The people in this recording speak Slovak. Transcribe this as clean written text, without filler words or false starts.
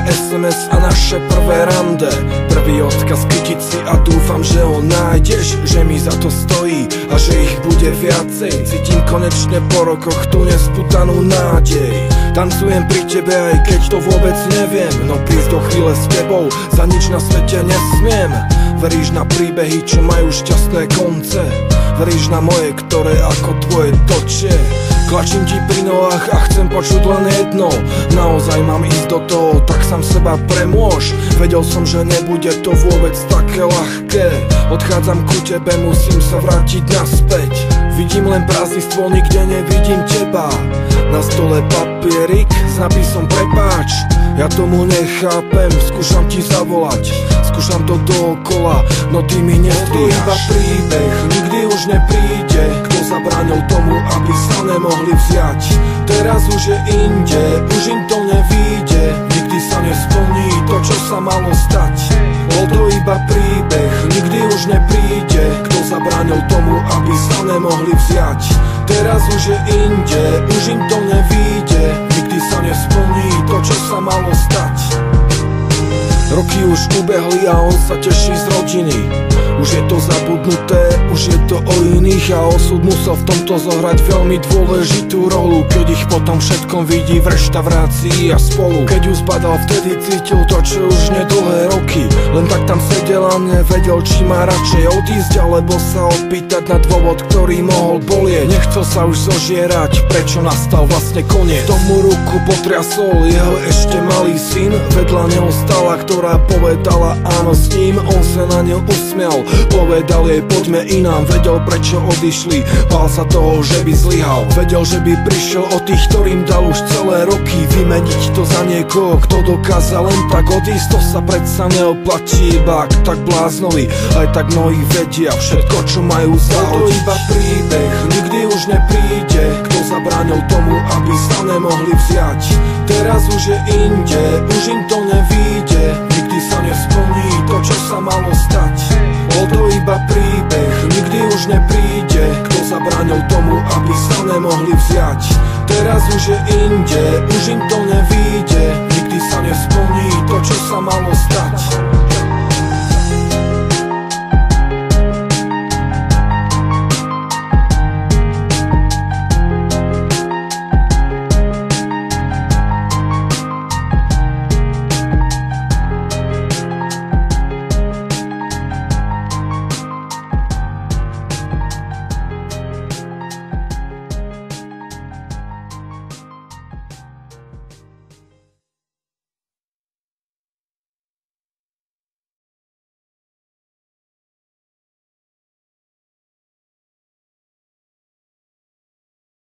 SMS a naše prvé rande. Prvý odkaz kytiť si a dúfam, že ho nájdeš, že mi za to stojí a že ich bude viacej. Cítim konečne po rokoch tú nesputanú nádej. Tancujem pri tebe, aj keď to vôbec neviem, no prísť do chvíle s tebou za nič na svete nesmiem. Veríš na príbehy, čo majú šťastné konce? Veríš na moje, ktoré ako tvoje točie? Klačím ti pri nohách a chcem počuť len jedno. Naozaj mám ísť do toho, tak sám seba premôž. Vedel som, že nebude to vôbec také ľahké. Odchádzam ku tebe, musím sa vrátiť naspäť. Vidím len prázdnictvo, nikde nevidím teba. Na stole papierik s nápisom prepáč. Ja tomu nechápem, skúšam ti zavolať, skúšam to dookola, no ty mi nezdvíhaš. To iba príbeh, nikdy už nepríde. Kto zabránil tomu, aby sa nemohli vziať? Teraz už je inde, už im to nevíde. Nikdy sa nesplní to, čo sa malo stať. Bol to iba príbeh, nikdy už nepríde. Kto zabránil tomu, aby sa nemohli vziať? Teraz už je inde, už im to nevíde. Nikdy sa nesplní to, čo sa malo stať. Roky už ubehli a on sa teší z rodiny. Už je to zabudnuté, už je to o iných a osud musel v tomto zohrať veľmi dôležitú rolu. Keď ich potom všetkom vidí v reštaurácii a spolu. Keď ju zbadal, vtedy cítil to, čo už nedlhé roky. Len tak tam sedel a nevedel, či má radšej odísť alebo sa opýtať na dôvod, ktorý mohol bolieť. Nechcel sa už zožierať, prečo nastal vlastne koniec. Tomu ruku potriasol jeho ešte malý syn. Vedľa neho stala, ktorá povedala áno s ním. On sa na ňu usmial, povedal jej poďme inám. Vedel, prečo odišli, bál sa toho, že by zlyhal. Vedel, že by prišiel o tých, ktorým dal už celé roky. Vymeniť to za niekoho, kto dokázal len tak odísť. To sa predsa neoplatí, iba ak tak bláznovi. Aj tak mnohí vedia všetko, čo majú zahodiť. To iba príbeh, nikdy už nepríde. Kto zabránil tomu, aby sa nemohli vziať? Teraz už je inde, už im to nevíde. Nikdy sa nesplní to, čo sa malo stať. Bol to iba príbeh, nikdy už nepríde. Kto zabránil tomu, aby sa nemohli vziať? Teraz už je inde, už im to nevíde.